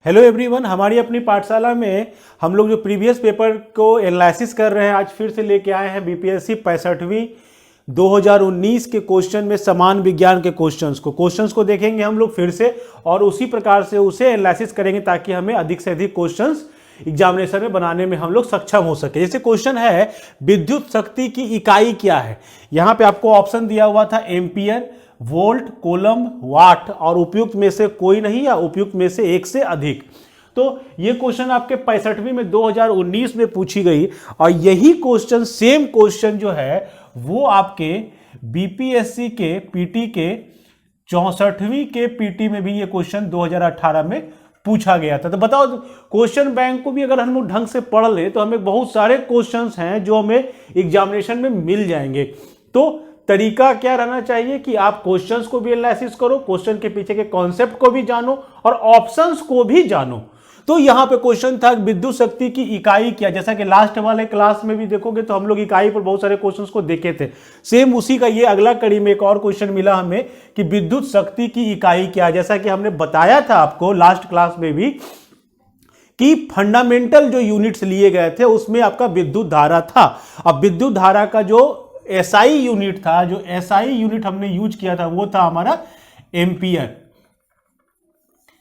Hello everyone, हमारी अपनी पाठशाला में हम लोग जो प्रीवियस पेपर को एनालिसिस कर रहे हैं, आज फिर से लेके आए हैं बीपीएससी 65वीं 2019 के क्वेश्चन में समान विज्ञान के क्वेश्चंस को देखेंगे हम लोग फिर से और उसी प्रकार से उसे एनालिसिस करेंगे ताकि हमें अधिक से अधिक क्वेश्चंस एग्जामिनेशन में बनाने में हम लोग सक्षम हो सके। जैसे क्वेश्चन है विद्युत शक्ति की इकाई क्या है। यहाँ पे आपको ऑप्शन दिया हुआ था एम्पियर, वोल्ट, कोलम, वाट और उपयुक्त में से कोई नहीं या उपयुक्त में से एक से अधिक। तो ये क्वेश्चन आपके 65वीं में 2019 में पूछी गई और यही क्वेश्चन सेम क्वेश्चन जो है वो आपके बीपीएससी के पीटी के 64वीं के पीटी में भी ये क्वेश्चन 2018 में पूछा गया था। तो बताओ, क्वेश्चन बैंक को भी अगर हम ढंग से पढ़ ले तो हमें बहुत सारे क्वेश्चंस हैं जो हमें एग्जामिनेशन में मिल जाएंगे। तो तरीका क्या रहना चाहिए कि आप क्वेश्चंस को भी एनालिसिस करो, क्वेश्चन के पीछे के कॉन्सेप्ट को भी जानो और ऑप्शंस को भी जानो। तो यहां पे क्वेश्चन था विद्युत शक्ति की इकाई क्या। जैसा कि लास्ट वाले क्लास में भी देखोगे तो हम लोग इकाई पर बहुत सारे क्वेश्चंस को देखे थे। सेम उसी का ये अगला कड़ी में एक और क्वेश्चन मिला हमें कि विद्युत शक्ति की इकाई क्या। जैसा कि हमने बताया था आपको लास्ट क्लास में भी कि फंडामेंटल जो यूनिट्स लिए गए थे उसमें आपका विद्युत धारा था। अब विद्युत धारा का जो एसआई यूनिट था, जो एसआई यूनिट हमने यूज किया था वो था हमारा एम्पियर,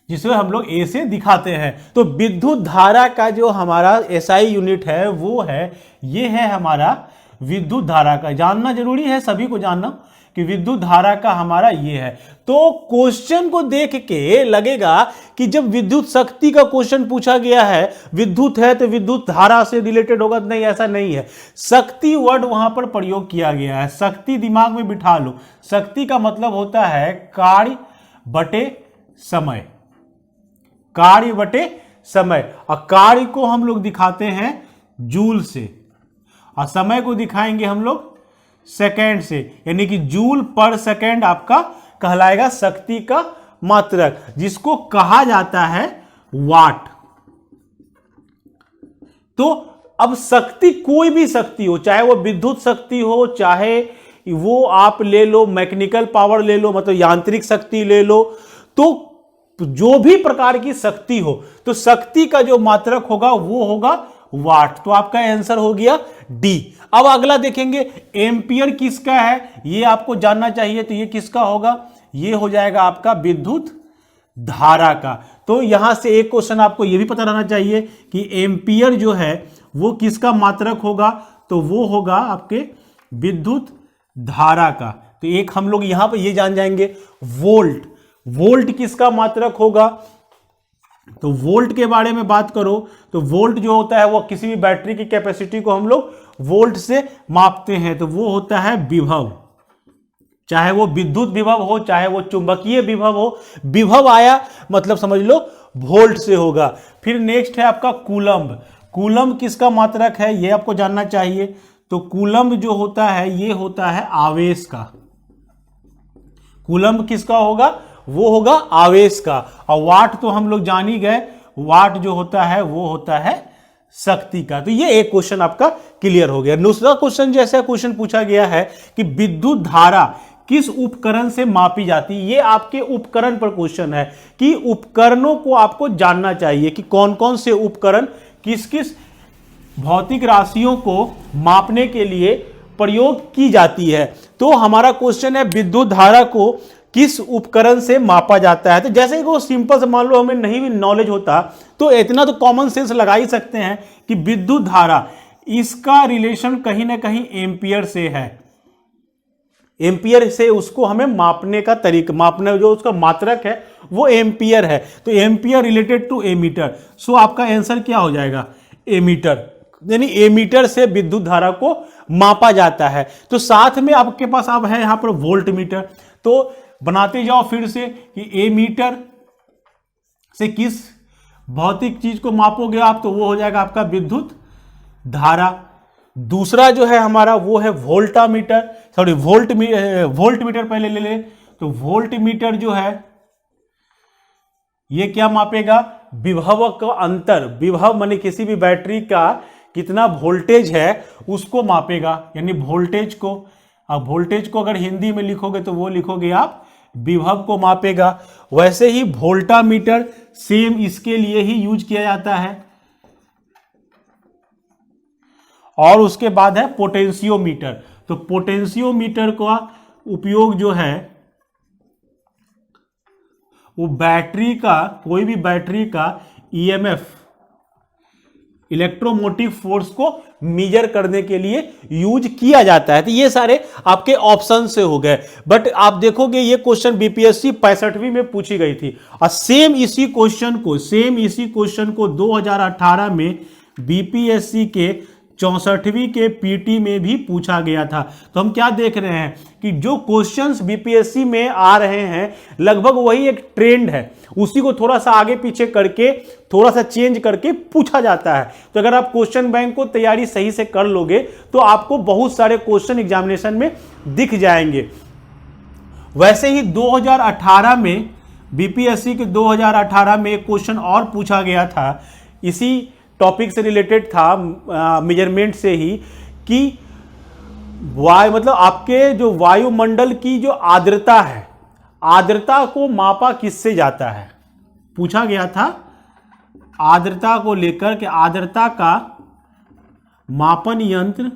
जिसे हम लोग ए से दिखाते हैं। तो विद्युत धारा का जो हमारा एसआई यूनिट है वो है, ये है हमारा विद्युत धारा का। जानना जरूरी है, सभी को जानना कि विद्युत धारा का हमारा ये है। तो क्वेश्चन को देख के लगेगा कि जब विद्युत शक्ति का क्वेश्चन पूछा गया है, विद्युत है तो विद्युत धारा से रिलेटेड होगा। नहीं, ऐसा नहीं है। शक्ति वर्ड वहां पर प्रयोग किया गया है। शक्ति दिमाग में बिठा लो। शक्ति का मतलब होता है कार्य बटे समय, कार्य बटे समय। और कार्य को हम लोग दिखाते हैं जूल से और समय को दिखाएंगे हम लोग सेकेंड से, यानी कि जूल पर सेकेंड आपका कहलाएगा शक्ति का मात्रक, जिसको कहा जाता है वाट। तो अब शक्ति, कोई भी शक्ति हो, चाहे वो विद्युत शक्ति हो, चाहे वो आप ले लो मैकेनिकल पावर ले लो, मतलब यांत्रिक शक्ति ले लो, तो जो भी प्रकार की शक्ति हो, तो शक्ति का जो मात्रक होगा वो होगा वाट। तो आपका आंसर हो गया डी। अब अगला देखेंगे एम्पियर किसका है, ये आपको जानना चाहिए। तो ये किसका होगा, ये हो जाएगा आपका विद्युत धारा का। तो यहां से एक क्वेश्चन आपको ये भी पता रहना चाहिए कि एम्पियर जो है वो किसका मात्रक होगा, तो वो होगा आपके विद्युत धारा का। तो एक हम लोग यहां पर ये जान जाएंगे वोल्ट, वोल्ट किसका मात्रक होगा। तो वोल्ट के बारे में बात करो तो वोल्ट जो होता है वो किसी भी बैटरी की कैपेसिटी को हम लोग वोल्ट से मापते हैं। तो वो होता है विभव, चाहे वो विद्युत विभव हो चाहे वो चुंबकीय विभव हो। विभव आया मतलब समझ लो वोल्ट से होगा। फिर नेक्स्ट है आपका कूलम्ब। कूलम्ब किसका मात्रक है ये आपको जानना चाहिए। तो कूलम्ब जो होता है ये होता है आवेश का। कूलम्ब किसका होगा, वो होगा आवेश का। और वाट तो हम लोग जान ही गए, वाट जो होता है वो होता है शक्ति का। तो ये एक क्वेश्चन आपका क्लियर हो गया। दूसरा क्वेश्चन जैसा क्वेश्चन पूछा गया है कि विद्युत धारा किस उपकरण से मापी जाती है। ये आपके उपकरण पर क्वेश्चन है कि उपकरणों को आपको जानना चाहिए कि कौन कौन से उपकरण किस किस भौतिक राशियों को मापने के लिए प्रयोग की जाती है। तो हमारा क्वेश्चन है विद्युत धारा को किस उपकरण से मापा जाता है। तो जैसे कि सिंपल से मान लो हमें नहीं भी नॉलेज होता तो इतना तो कॉमन सेंस लगा ही सकते हैं कि विद्युत धारा, इसका रिलेशन कहीं ना कहीं एम्पियर से है। एम्पियर से उसको हमें मापने का तरीका, मापने जो उसका मात्रक है वो एम्पियर है। तो एम्पियर रिलेटेड टू एमीटर। सो आपका आंसर क्या हो जाएगा, एमीटर। यानी एमीटर से विद्युत धारा को मापा जाता है। तो साथ में आपके पास अब है यहां पर वोल्ट मीटर। तो बनाते जाओ फिर से कि एमीटर से किस भौतिक चीज को मापोगे आप, तो वो हो जाएगा आपका विद्युत धारा। दूसरा जो है हमारा वो है वोल्टामीटर, सॉरी वोल्ट मीटर पहले ले ले। तो वोल्ट मीटर जो है ये क्या मापेगा, विभव का अंतर। विभव माने किसी भी बैटरी का कितना वोल्टेज है उसको मापेगा, यानी वोल्टेज को। अब वोल्टेज को अगर हिंदी में लिखोगे तो वो लिखोगे आप विभव को मापेगा। वैसे ही वोल्टामीटर सेम इसके लिए ही यूज किया जाता है। और उसके बाद है पोटेंशियोमीटर। तो पोटेंशियोमीटर का उपयोग जो है वो बैटरी का, कोई भी बैटरी का ईएमएफ, इलेक्ट्रोमोटिव फोर्स को मेजर करने के लिए यूज किया जाता है। तो ये सारे आपके ऑप्शन से हो गए। बट आप देखोगे ये क्वेश्चन बीपीएससी 65वीं में पूछी गई थी और सेम इसी क्वेश्चन को 2018 में बीपीएससी के 64वीं के पीटी में भी पूछा गया था। तो हम क्या देख रहे हैं कि जो क्वेश्चंस बीपीएससी में आ रहे हैं लगभग वही एक ट्रेंड है, उसी को थोड़ा सा आगे पीछे करके, थोड़ा सा चेंज करके पूछा जाता है। तो अगर आप क्वेश्चन बैंक को तैयारी सही से कर लोगे तो आपको बहुत सारे क्वेश्चन एग्जामिनेशन में दिख जाएंगे। वैसे ही 2018 में बीपीएससी के 2018 में एक क्वेश्चन और पूछा गया था, इसी टॉपिक से रिलेटेड था, मेजरमेंट से ही, कि मतलब आपके जो वायुमंडल की जो आर्द्रता है, आर्द्रता को मापा किससे जाता है। पूछा गया था आर्द्रता को लेकर के, आर्द्रता का मापन यंत्र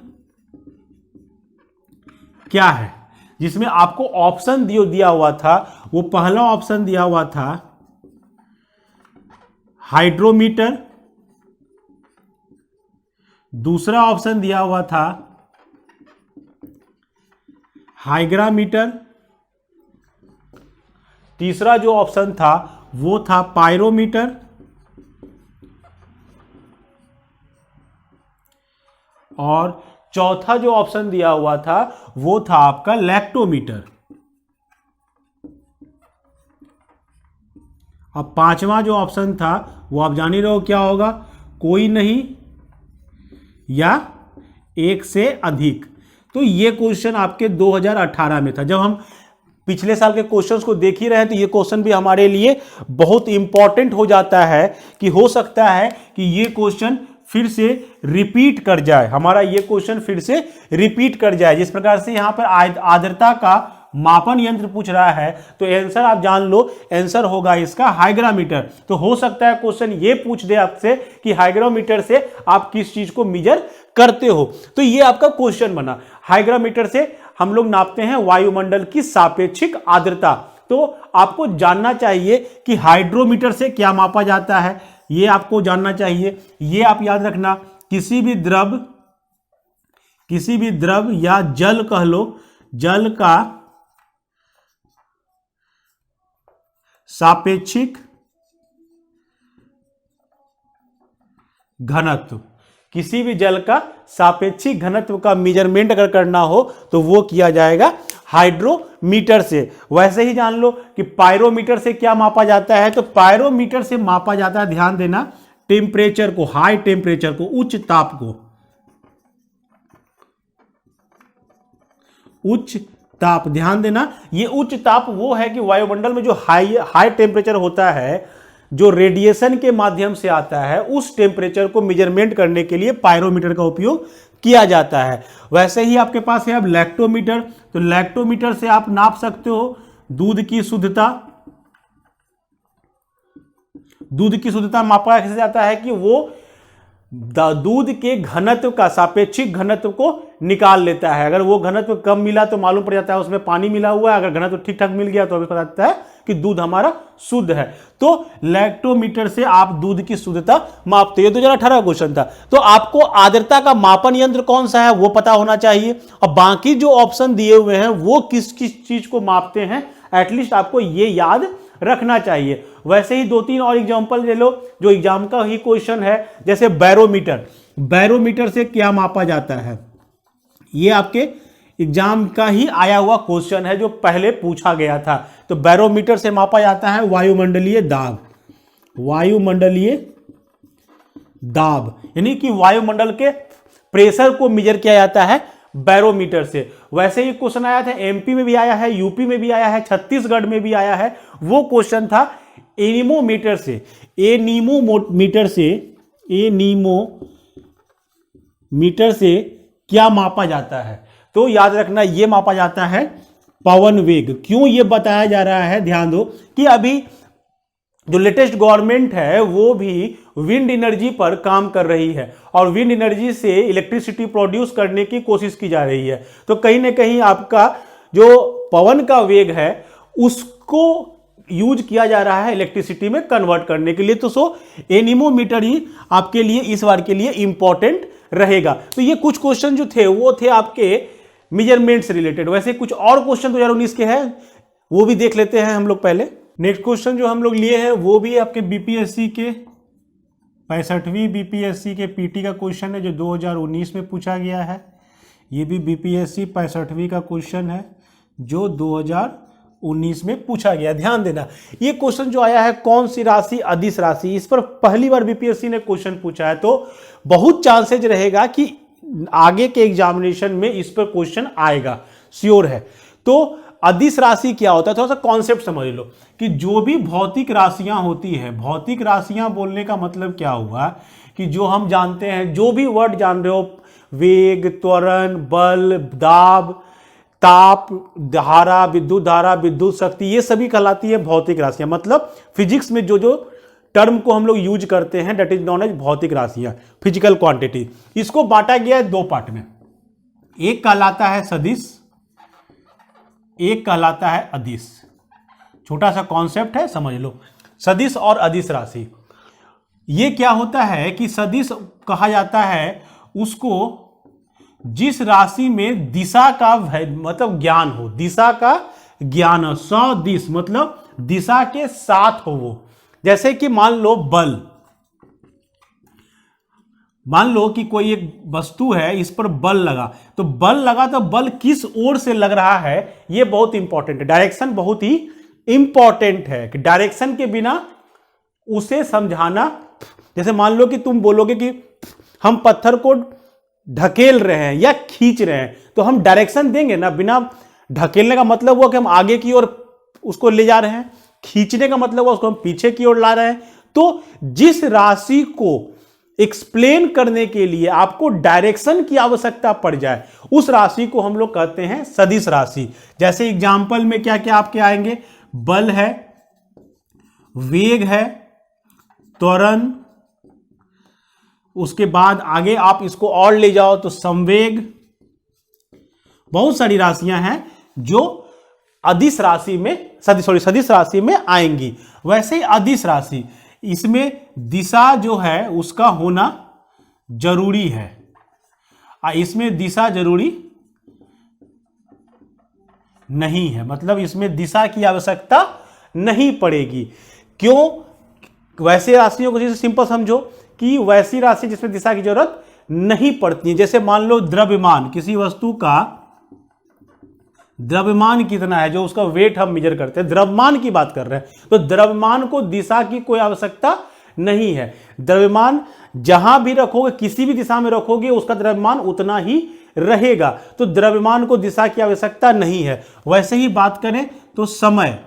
क्या है, जिसमें आपको ऑप्शन दिया हुआ था। वो पहला ऑप्शन दिया हुआ था हाइड्रोमीटर, दूसरा ऑप्शन दिया हुआ था हाइग्रामीटर, तीसरा जो ऑप्शन था वो था पायरोमीटर, और चौथा जो ऑप्शन दिया हुआ था वो था आपका लैक्टोमीटर। अब पांचवा जो ऑप्शन था वो आप जान ही रहे हो क्या होगा, कोई नहीं या एक से अधिक। तो ये क्वेश्चन आपके 2018 में था। जब हम पिछले साल के क्वेश्चंस को देख ही रहे हैं तो ये क्वेश्चन भी हमारे लिए बहुत इंपॉर्टेंट हो जाता है कि हो सकता है कि ये क्वेश्चन फिर से रिपीट कर जाए, हमारा ये क्वेश्चन फिर से रिपीट कर जाए। जिस प्रकार से यहां पर आर्द्रता का मापन यंत्र पूछ रहा है तो आंसर आप जान लो, आंसर होगा इसका हाइग्रामीटर। तो हो सकता है क्वेश्चन ये पूछ दे आपसे कि हाइग्रोमीटर से आप किस चीज को मेजर करते हो। तो ये आपका क्वेश्चन बना। हाइग्रोमीटर से हम लोग नापते हैं वायुमंडल की सापेक्षिक आर्द्रता। तो आपको जानना चाहिए कि हाइड्रोमीटर से क्या मापा जाता है, ये आपको जानना चाहिए। ये आप याद रखना, किसी भी द्रव या जल कह लो, जल का सापेक्षिक घनत्व, किसी भी जल का सापेक्षिक घनत्व का मेजरमेंट अगर करना हो तो वो किया जाएगा हाइड्रोमीटर से। वैसे ही जान लो कि पायरोमीटर से क्या मापा जाता है, तो पायरोमीटर से मापा जाता है, ध्यान देना, टेम्परेचर को, हाई टेम्परेचर को, उच्च ताप को, उच्च ताप। ध्यान देना, ये उच्च ताप वो है कि वायुमंडल में जो हाई टेम्परेचर होता है, जो रेडिएशन के माध्यम से आता है, उस टेम्परेचर को मेजरमेंट करने के लिए पायरोमीटर का उपयोग किया जाता है। वैसे ही आपके पास है अब लैक्टोमीटर। तो लैक्टोमीटर से आप नाप सकते हो दूध की शुद्धता। दूध की शुद्धता मापा कैसे जाता है कि वो दूध के घनत्व का सापेक्षिक घनत्व को निकाल लेता है। अगर वो घनत्व कम मिला तो मालूम पड़ जाता है उसमें पानी मिला हुआ है, अगर घनत्व ठीक ठाक मिल गया तो अभी पता चलता है कि दूध हमारा शुद्ध है। तो लैक्टोमीटर से आप दूध की शुद्धता मापते हैं। 2018 क्वेश्चन था। तो आपको आर्द्रता का मापन यंत्र कौन सा है वो पता होना चाहिए, और बाकी जो ऑप्शन दिए हुए हैं वो किस किस चीज को मापते हैं एटलीस्ट आपको ये याद रखना चाहिए। वैसे ही 2-3 और एग्जांपल ले लो जो एग्जाम का ही क्वेश्चन है, जैसे बैरोमीटर। बैरोमीटर से क्या मापा जाता है, ये आपके एग्जाम का ही आया हुआ क्वेश्चन है जो पहले पूछा गया था। तो बैरोमीटर से मापा जाता है वायुमंडलीय दाब। वायुमंडलीय दाब यानी कि वायुमंडल के प्रेशर को मेजर किया जाता है बैरोमीटर से। वैसे ही क्वेश्चन आया था, एमपी में भी आया है, यूपी में भी आया है, छत्तीसगढ़ में भी आया है। वो क्वेश्चन था एनीमोमीटर से। एनीमोमीटर से क्या मापा जाता है, तो याद रखना ये मापा जाता है पवन वेग। क्यों ये बताया जा रहा है, ध्यान दो कि अभी जो लेटेस्ट गवर्नमेंट है वो भी विंड एनर्जी पर काम कर रही है और विंड एनर्जी से इलेक्ट्रिसिटी प्रोड्यूस करने की कोशिश की जा रही है। तो कहीं ना कहीं आपका जो पवन का वेग है उसको यूज किया जा रहा है इलेक्ट्रिसिटी में कन्वर्ट करने के लिए। तो सो एनीमोमीटर ही आपके लिए इस बार के लिए इंपॉर्टेंट रहेगा। तो ये कुछ क्वेश्चन जो थे वो थे आपके मेजरमेंट से रिलेटेड। वैसे कुछ और क्वेश्चन 2019 के हैं वो भी देख लेते हैं हम लोग पहले। नेक्स्ट क्वेश्चन जो हम लोग लिए हैं वो भी आपके बीपीएससी के 65वीं बीपीएससी के पीटी का क्वेश्चन है जो 2019 में पूछा गया है। ये भी बीपीएससी 65वीं का क्वेश्चन है जो 2019 में पूछा गया। ध्यान देना ये क्वेश्चन जो आया है कौन सी राशि अदिश राशि, इस पर पहली बार बीपीएससी ने क्वेश्चन पूछा है। तो बहुत चांसेज रहेगा कि आगे के एग्जामिनेशन में इस पर क्वेश्चन आएगा, श्योर है। तो अदिश राशि क्या होता है, थोड़ा सा कॉन्सेप्ट समझ लो कि जो भी भौतिक राशियां होती है, भौतिक राशियां बोलने का मतलब क्या हुआ कि जो हम जानते हैं, जो भी वर्ड जान रहे हो, वेग, त्वरण, बल, दाब, ताप, धारा, विद्युत शक्ति, ये सभी कहलाती है भौतिक राशियां। मतलब फिजिक्स में जो जो टर्म को हम लोग यूज करते हैं दैट इज नॉन एज भौतिक राशियां, फिजिकल क्वांटिटी। इसको बांटा गया है दो पार्ट में, एक कहलाता है सदिश, एक कहलाता है अदिश। छोटा सा कॉन्सेप्ट है, समझ लो। सदिश और अदिश राशि, ये क्या होता है कि सदिश कहा जाता है उसको जिस राशि में दिशा का मतलब ज्ञान हो, दिशा का ज्ञान हो। सदिश मतलब दिशा के साथ हो वो। जैसे कि मान लो बल, मान लो कि कोई एक वस्तु है, इस पर बल लगा, तो बल लगा तो बल किस ओर से लग रहा है ये बहुत इंपॉर्टेंट है। डायरेक्शन बहुत ही इंपॉर्टेंट है कि डायरेक्शन के बिना उसे समझाना। जैसे मान लो कि तुम बोलोगे कि हम पत्थर को ढकेल रहे हैं या खींच रहे हैं, तो हम डायरेक्शन देंगे ना। बिना ढकेलने का मतलब हुआ कि हम आगे की ओर उसको ले जा रहे हैं, खींचने का मतलब हुआ उसको हम पीछे की ओर ला रहे हैं। तो जिस राशि को एक्सप्लेन करने के लिए आपको डायरेक्शन की आवश्यकता पड़ जाए उस राशि को हम लोग कहते हैं सदिश राशि। जैसे एग्जाम्पल में क्या क्या आपके आएंगे, बल है, वेग है, त्वरण, उसके बाद आगे आप इसको और ले जाओ तो संवेग। बहुत सारी राशियां हैं जो अदिश राशि में सदिश राशि में आएंगी। वैसे ही अदिश राशि, इसमें दिशा जो है उसका होना जरूरी है, इसमें दिशा जरूरी नहीं है। मतलब इसमें दिशा की आवश्यकता नहीं पड़ेगी। क्यों? वैसे राशियों को जैसे सिंपल समझो कि वैसी राशि जिसमें दिशा की जरूरत नहीं पड़ती है। जैसे मान लो द्रव्यमान, किसी वस्तु का द्रव्यमान कितना है, जो उसका वेट हम मेजर करते हैं, द्रव्यमान की बात कर रहे हैं, तो द्रव्यमान को दिशा की कोई आवश्यकता नहीं है। द्रव्यमान जहां भी रखोगे, किसी भी दिशा में रखोगे, उसका द्रव्यमान उतना ही रहेगा। तो द्रव्यमान को दिशा की आवश्यकता नहीं है। वैसे ही बात करें तो समय,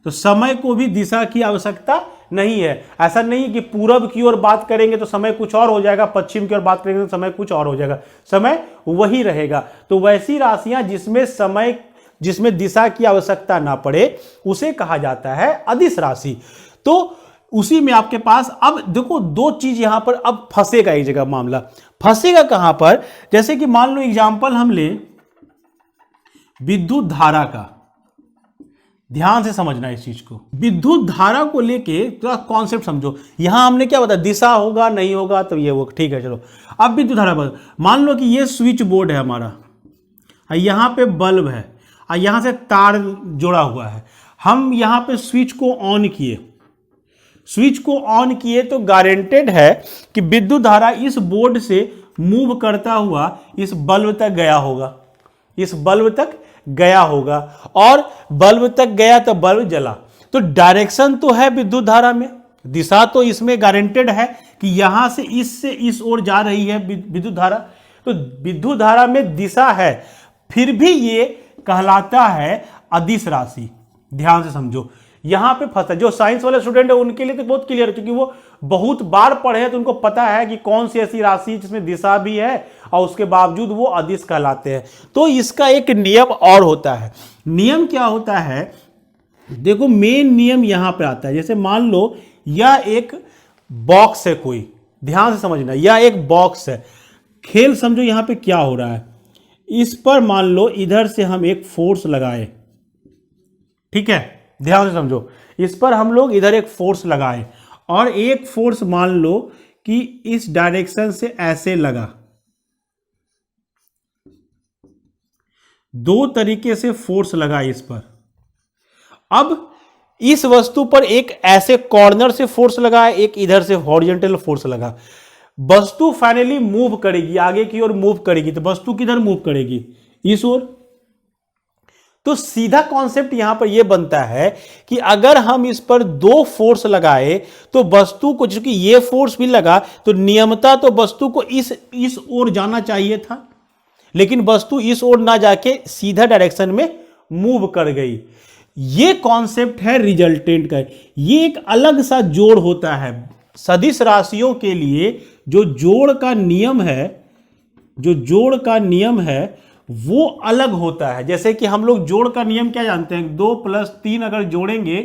तो समय को भी दिशा की आवश्यकता नहीं है। ऐसा नहीं कि पूरब की ओर बात करेंगे तो समय कुछ और हो जाएगा, पश्चिम की ओर बात करेंगे तो समय कुछ और हो जाएगा, समय वही रहेगा। तो वैसी राशियां जिसमें दिशा की आवश्यकता ना पड़े उसे कहा जाता है अदिश राशि। तो उसी में आपके पास अब देखो दो चीज यहां पर अब फंसेगा, एक जगह मामला फंसेगा कहां पर। जैसे कि मान लो एग्जांपल हम ले विद्युत धारा का, ध्यान से समझना इस चीज को। विद्युत धारा को लेके थोड़ा कॉन्सेप्ट समझो। यहां हमने क्या बताया, दिशा होगा नहीं होगा तो ये वो, ठीक है चलो। अब विद्युत धारा पर मान लो कि ये स्विच बोर्ड है हमारा, यहां पे बल्ब है, यहां से तार जोड़ा हुआ है। हम यहां पे स्विच को ऑन किए, स्विच को ऑन किए तो गारंटेड है कि विद्युत धारा इस बोर्ड से मूव करता हुआ इस बल्ब तक गया होगा, इस बल्ब तक गया होगा, और बल्ब तक गया तो बल्ब जला। तो डायरेक्शन तो है विद्युत धारा में, दिशा तो इसमें गारंटेड है कि यहां से इस ओर जा रही है विद्युत धारा। तो विद्युत धारा में दिशा है, फिर भी ये कहलाता है अदिश राशि। ध्यान से समझो, यहां पे फंसा। जो साइंस वाले स्टूडेंट है उनके लिए तो बहुत क्लियर है, क्योंकि वो बहुत बार पढ़े हैं तो उनको पता है कि कौन सी ऐसी राशि जिसमें दिशा भी है और उसके बावजूद वो अदिश कहलाते हैं। तो इसका एक नियम और होता है। नियम क्या होता है, देखो मेन नियम यहां पे आता है। जैसे मान लो यह एक बॉक्स है, कोई ध्यान से समझना, यह एक बॉक्स है। खेल समझो यहां पे क्या हो रहा है, इस पर मान लो इधर से हम एक फोर्स लगाए, ठीक है, ध्यान से समझो, इस पर हम लोग इधर एक फोर्स लगाए और एक फोर्स मान लो कि इस डायरेक्शन से ऐसे लगा। दो तरीके से फोर्स लगा इस पर। अब इस वस्तु पर एक ऐसे कॉर्नर से फोर्स लगा है, एक इधर से हॉरिजॉन्टल फोर्स लगा। वस्तु फाइनली मूव करेगी, आगे की ओर मूव करेगी, तो वस्तु किधर मूव करेगी, इस ओर। तो सीधा कॉन्सेप्ट यहां पर यह बनता है कि अगर हम इस पर दो फोर्स लगाए तो वस्तु को, चूंकि ये फोर्स भी लगा तो नियमता तो वस्तु को इस ओर जाना चाहिए था, लेकिन वस्तु इस ओर ना जाके सीधा डायरेक्शन में मूव कर गई। ये कॉन्सेप्ट है रिजल्टेंट का। ये एक अलग सा जोड़ होता है सदिश राशियों के लिए। जो जोड़ का नियम है, जो जोड़ का नियम है वो अलग होता है। जैसे कि हम लोग जोड़ का नियम क्या जानते हैं, 2 + 3 अगर जोड़ेंगे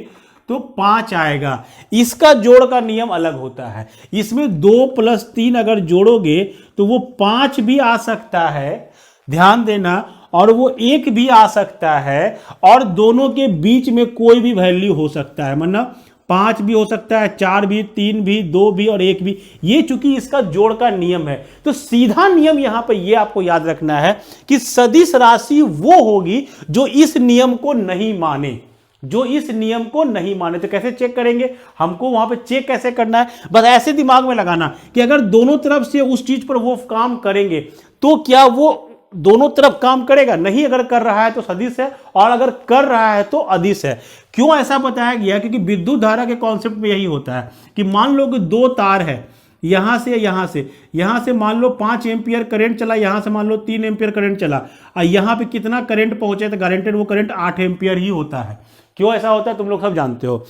तो 5 आएगा। इसका जोड़ का नियम अलग होता है। इसमें 2 + 3 अगर जोड़ोगे तो वो 5 भी आ सकता है, ध्यान देना, और वो 1 भी आ सकता है, और दोनों के बीच में कोई भी वैल्यू हो सकता है, मतलब 5 भी हो सकता है, 4 भी, 3 भी, 2 भी और 1 भी। ये चूंकि इसका जोड़ का नियम है, तो सीधा नियम यहां पर ये आपको याद रखना है कि सदिश राशि वो होगी जो इस नियम को नहीं माने, जो इस नियम को नहीं माने। तो कैसे चेक करेंगे, हमको वहां पे चेक कैसे करना है, बस ऐसे दिमाग में लगाना कि अगर दोनों तरफ से उस चीज पर वो काम करेंगे तो क्या वो दोनों तरफ काम करेगा, नहीं। अगर कर रहा है तो सदिश है, और अगर कर रहा है तो अदिश है। क्यों ऐसा बताया गया, क्योंकि विद्युत धारा के कॉन्सेप्ट में यही होता है कि मान लो कि दो तार है, यहां से यहां से मान लो 5 एम्पियर करंट चला, यहां से मान लो 3 एम्पियर करंट चला, और यहां पे कितना करंट पहुंचे तो गारंटेड वो करंट 8 एम्पियर ही होता है। क्यों ऐसा होता है तुम लोग सब जानते हो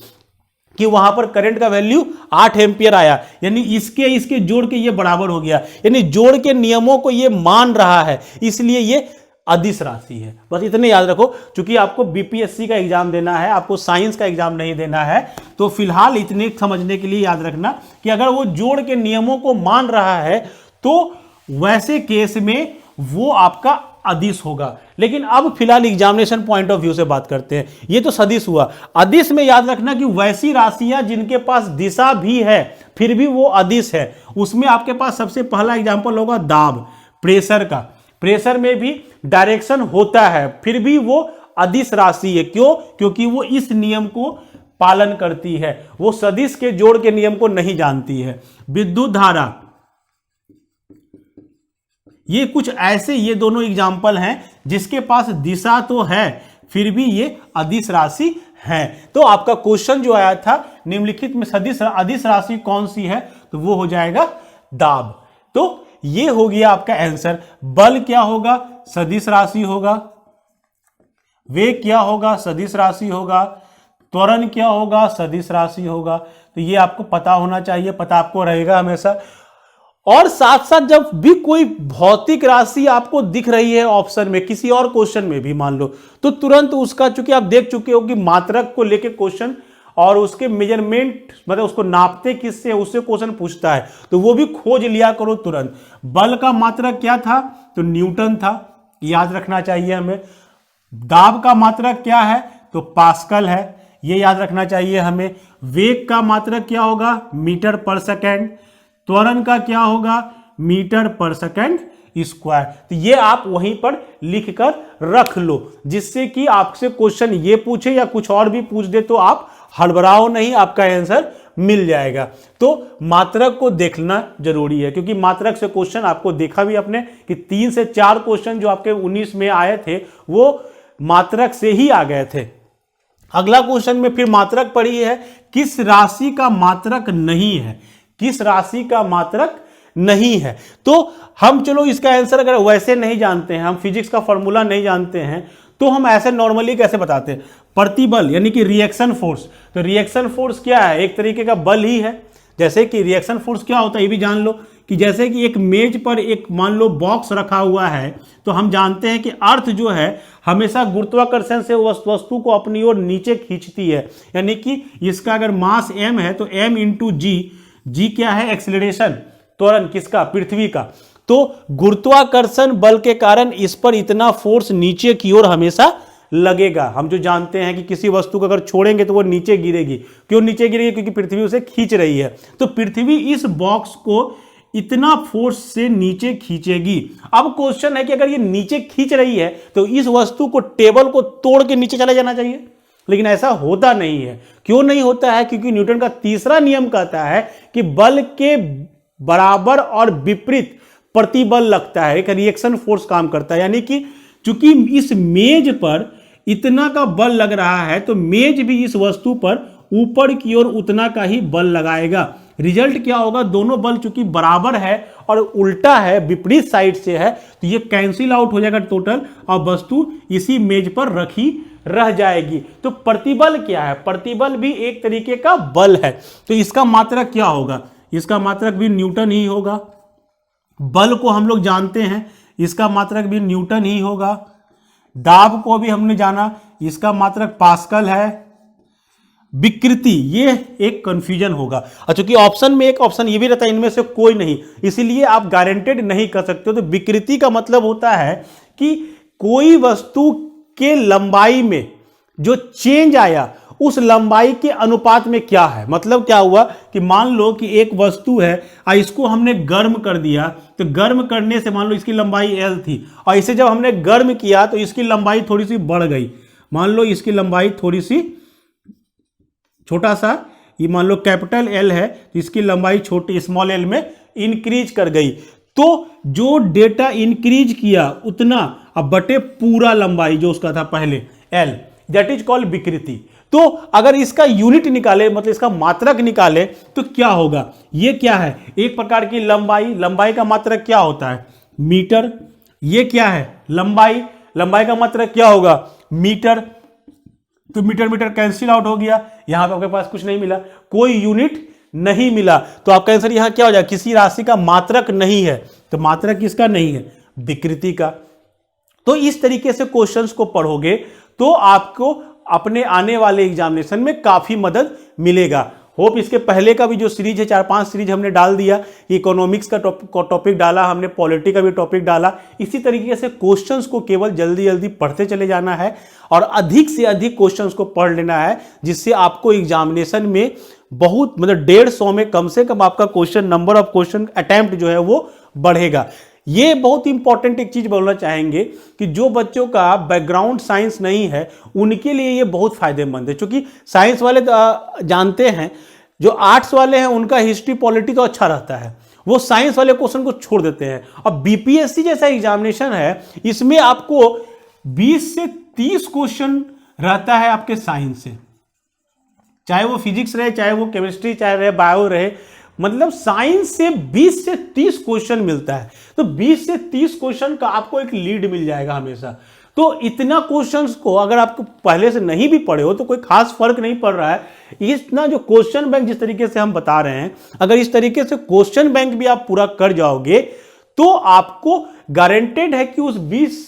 कि वहां पर करंट का वैल्यू 8 एम्पियर आया, यानी इसके जोड़ के ये बराबर हो गया, यानी जोड़ के नियमों को ये मान रहा है, इसलिए ये अदिश राशि है। बस इतने याद रखो, क्योंकि आपको बीपीएससी का एग्जाम देना है, आपको साइंस का एग्जाम नहीं देना है, तो फिलहाल इतने समझने के लिए याद रखना कि अगर वो जोड़ के नियमों को मान रहा है तो वैसे केस में वो आपका अदिश होगा। लेकिन अब फिलहाल एग्जामिनेशन पॉइंट ऑफ व्यू से बात करते हैं। ये तो सदिश हुआ। अदिश में याद रखना कि वैसी राशियां जिनके पास दिशा भी है फिर भी वो अदिश है, उसमें आपके पास सबसे पहला एग्जांपल होगा दाब, प्रेशर का। प्रेशर में भी डायरेक्शन होता है, फिर भी वो अदिश राशि है। क्यों? क्योंकि वो इस नियम को पालन करती है, वो सदिश के जोड़ के नियम को नहीं जानती है। विद्युत धारा, ये कुछ ऐसे, ये दोनों एग्जाम्पल हैं जिसके पास दिशा तो है फिर भी ये अदिश राशि है। तो आपका क्वेश्चन जो आया था निम्नलिखित में सदिश अदिश राशि कौन सी है, तो वो हो जाएगा दाब। तो ये हो गया आपका आंसर। बल क्या होगा, सदिश राशि होगा। वेग क्या होगा, सदिश राशि होगा। त्वरण क्या होगा, सदिश राशि होगा। तो ये आपको पता होना चाहिए, पता आपको रहेगा हमेशा। और साथ साथ जब भी कोई भौतिक राशि आपको दिख रही है ऑप्शन में, किसी और क्वेश्चन में भी मान लो, तो तुरंत उसका, चूंकि आप देख चुके हो कि मात्रक को लेके क्वेश्चन और उसके मेजरमेंट, मतलब उसको नापते किससे, उससे क्वेश्चन पूछता है, तो वो भी खोज लिया करो तुरंत। बल का मात्रक क्या था, तो न्यूटन था, याद रखना चाहिए हमें। दाब का मात्रक क्या है, तो पास्कल है, ये याद रखना चाहिए हमें। वेग का मात्रक क्या होगा, मीटर पर सेकेंड। त्वरण का क्या होगा, मीटर पर सेकेंड स्क्वायर। तो ये आप वहीं पर लिख कर रख लो, जिससे कि आपसे क्वेश्चन ये पूछे या कुछ और भी पूछ दे तो आप हड़बड़ाओ नहीं, आपका आंसर मिल जाएगा। तो मात्रक को देखना जरूरी है, क्योंकि मात्रक से क्वेश्चन आपको देखा भी अपने कि 3 से 4 क्वेश्चन जो आपके 19 में आए थे वो मात्रक से ही आ गए थे। अगला क्वेश्चन में फिर मात्रक पड़ी है, किस राशि का मात्रक नहीं है, किस राशि का मात्रक नहीं है। तो हम चलो इसका आंसर अगर वैसे नहीं जानते हैं, हम फिजिक्स का फॉर्मूला नहीं जानते हैं, तो हम ऐसे नॉर्मली कैसे बताते हैं, प्रतिबल यानी कि रिएक्शन फोर्स। तो रिएक्शन फोर्स क्या है, एक तरीके का बल ही है। जैसे कि रिएक्शन फोर्स क्या होता है ये भी जान लो, कि जैसे कि एक मेज पर एक मान लो बॉक्स रखा हुआ है, तो हम जानते हैं कि अर्थ जो है हमेशा गुरुत्वाकर्षण से वस्तु को अपनी ओर नीचे खींचती है। यानी कि इसका अगर मास m है तो m इंटू जी क्या है, एक्सीलरेशन, त्वरण किसका, पृथ्वी का। तो गुरुत्वाकर्षण बल के कारण इस पर इतना फोर्स नीचे की ओर हमेशा लगेगा। हम जो जानते हैं कि किसी वस्तु को अगर छोड़ेंगे तो वो नीचे गिरेगी। क्यों नीचे गिरेगी, क्योंकि पृथ्वी उसे खींच रही है। तो पृथ्वी इस बॉक्स को इतना फोर्स से नीचे खींचेगी। अब क्वेश्चन है कि अगर ये नीचे खींच रही है तो इस वस्तु को, टेबल को तोड़ के नीचे चला जाना चाहिए, लेकिन ऐसा होता नहीं है। क्यों नहीं होता है, क्योंकि न्यूटन का तीसरा नियम कहता है कि बल के बराबर और विपरीत प्रतिबल लगता है, एक रिएक्शन फोर्स काम करता है। यानी कि चूंकि इस मेज पर इतना का बल लग रहा है तो मेज भी इस वस्तु पर ऊपर की ओर उतना का ही बल लगाएगा। रिजल्ट क्या होगा, दोनों बल चूंकि बराबर है और उल्टा है, विपरीत साइड से है, तो ये कैंसिल आउट हो जाएगा टोटल, और वस्तु इसी मेज पर रखी रह जाएगी। तो प्रतिबल क्या है, प्रतिबल भी एक तरीके का बल है। तो इसका मात्रक क्या होगा, इसका मात्रक भी न्यूटन ही होगा। बल को हम लोग जानते हैं, इसका मात्रक भी न्यूटन ही होगा। दाब को भी हमने जाना, इसका मात्रक पास्कल है। विकृति, ये एक कंफ्यूजन होगा। क्योंकि ऑप्शन में एक ऑप्शन ये भी रहता है इनमें से कोई नहीं, इसीलिए आप गारंटेड नहीं कर सकते हो। तो विकृति का मतलब होता है कि कोई वस्तु के लंबाई में जो चेंज आया उस लंबाई के अनुपात में क्या है। मतलब क्या हुआ कि मान लो कि एक वस्तु है और इसको हमने गर्म कर दिया, तो गर्म करने से मान लो इसकी लंबाई L थी और इसे जब हमने गर्म किया तो इसकी लंबाई थोड़ी सी बढ़ गई। मान लो इसकी लंबाई थोड़ी सी, छोटा सा, ये मान लो कैपिटल L है तो इसकी लंबाई छोटी स्मॉल l में इंक्रीज कर गई। तो जो डेटा इंक्रीज किया उतना अब बटे पूरा लंबाई जो उसका था पहले L, दैट इज कॉल्ड विकृति। तो अगर इसका यूनिट निकाले, मतलब इसका मात्रक निकाले, तो क्या होगा, ये क्या है, एक प्रकार की लंबाई। लंबाई का मात्रक क्या होता है, मीटर। ये क्या है, लंबाई। लंबाई का मात्रक क्या होगा, मीटर। तो मीटर मीटर कैंसिल आउट हो गया, यहां पे आपके पास कुछ नहीं मिला, कोई यूनिट नहीं मिला। तो आपका आंसर यहां क्या हो जाएगा, किसी राशि का मात्रक नहीं है। तो मात्रक किसका नहीं है, विकृति का। तो इस तरीके से क्वेश्चंस को पढ़ोगे तो आपको अपने आने वाले एग्जामिनेशन में काफी मदद मिलेगा। होप इसके पहले का भी जो सीरीज है, 4-5 सीरीज हमने डाल दिया, इकोनॉमिक्स का टॉपिक डाला हमने, पॉलिटी का भी टॉपिक डाला। इसी तरीके से क्वेश्चंस को केवल जल्दी जल्दी पढ़ते चले जाना है और अधिक से अधिक क्वेश्चंस को पढ़ लेना है, जिससे आपको एग्जामिनेशन में बहुत, मतलब 150 में कम से कम आपका question, number of question attempt जो है वो बढ़ेगा। ये बहुत इंपॉर्टेंट एक चीज बोलना चाहेंगे कि जो बच्चों का बैकग्राउंड साइंस नहीं है उनके लिए ये बहुत फायदेमंद है। क्योंकि साइंस वाले जानते हैं, जो आर्ट्स वाले हैं उनका हिस्ट्री पॉलिटी तो अच्छा रहता है, वो साइंस वाले क्वेश्चन को छोड़ देते हैं। अब बीपीएससी जैसा एग्जामिनेशन है, इसमें आपको 20 से 30 क्वेश्चन रहता है आपके साइंस से, चाहे वो फिजिक्स रहे, चाहे वो केमिस्ट्री, चाहे रहे बायो रहे, मतलब साइंस से 20 से 30 क्वेश्चन मिलता है। तो 20 से 30 क्वेश्चन का आपको एक लीड मिल जाएगा हमेशा। तो इतना क्वेश्चंस को अगर आपको पहले से नहीं भी पढ़े हो तो कोई खास फर्क नहीं पड़ रहा है। इतना जो क्वेश्चन बैंक जिस तरीके से हम बता रहे हैं, अगर इस तरीके से क्वेश्चन बैंक भी आप पूरा कर जाओगे तो आपको गारंटेड है कि उस 20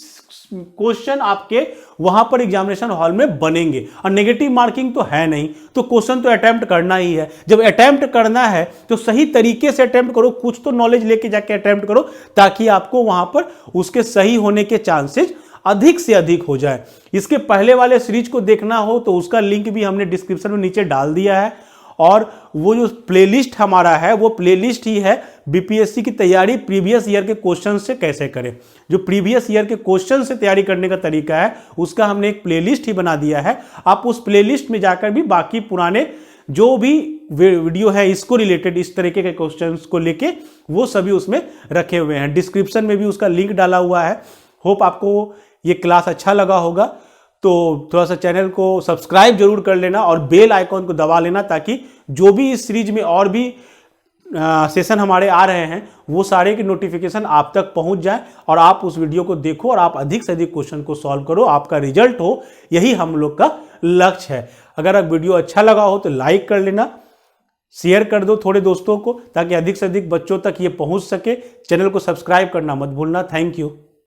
क्वेश्चन आपके वहां पर एग्जामिनेशन हॉल में बनेंगे। और नेगेटिव मार्किंग तो है नहीं, तो क्वेश्चन तो अटेम्प्ट करना ही है। जब अटेम्प्ट करना है तो सही तरीके से अटेम्प्ट करो, कुछ तो नॉलेज लेके जाके अटेम्प्ट करो, ताकि आपको वहां पर उसके सही होने के चांसेस अधिक से अधिक हो जाए। इसके पहले वाले सीरीज को देखना हो तो उसका लिंक भी हमने डिस्क्रिप्शन में नीचे डाल दिया है। और वो जो प्लेलिस्ट हमारा है वो प्लेलिस्ट ही है बीपीएससी की तैयारी प्रीवियस ईयर के क्वेश्चन से कैसे करें। जो प्रीवियस ईयर के क्वेश्चन से तैयारी करने का तरीका है उसका हमने एक प्लेलिस्ट ही बना दिया है। आप उस प्लेलिस्ट में जाकर भी बाकी पुराने जो भी वीडियो है इसको रिलेटेड, इस तरीके के क्वेश्चंस को लेके, वो सभी उसमें रखे हुए हैं। डिस्क्रिप्शन में भी उसका लिंक डाला हुआ है। होप आपको ये क्लास अच्छा लगा होगा, तो थोड़ा सा चैनल को सब्सक्राइब जरूर कर लेना और बेल आइकॉन को दबा लेना, ताकि जो भी इस सीरीज में और भी सेशन हमारे आ रहे हैं वो सारे की नोटिफिकेशन आप तक पहुंच जाए और आप उस वीडियो को देखो और आप अधिक से अधिक क्वेश्चन को सॉल्व करो, आपका रिजल्ट हो, यही हम लोग का लक्ष्य है। अगर आप वीडियो अच्छा लगा हो तो लाइक कर लेना, शेयर कर दो थोड़े दोस्तों को ताकि अधिक से अधिक बच्चों तक ये पहुंच सके। चैनल को सब्सक्राइब करना मत भूलना। Thank you.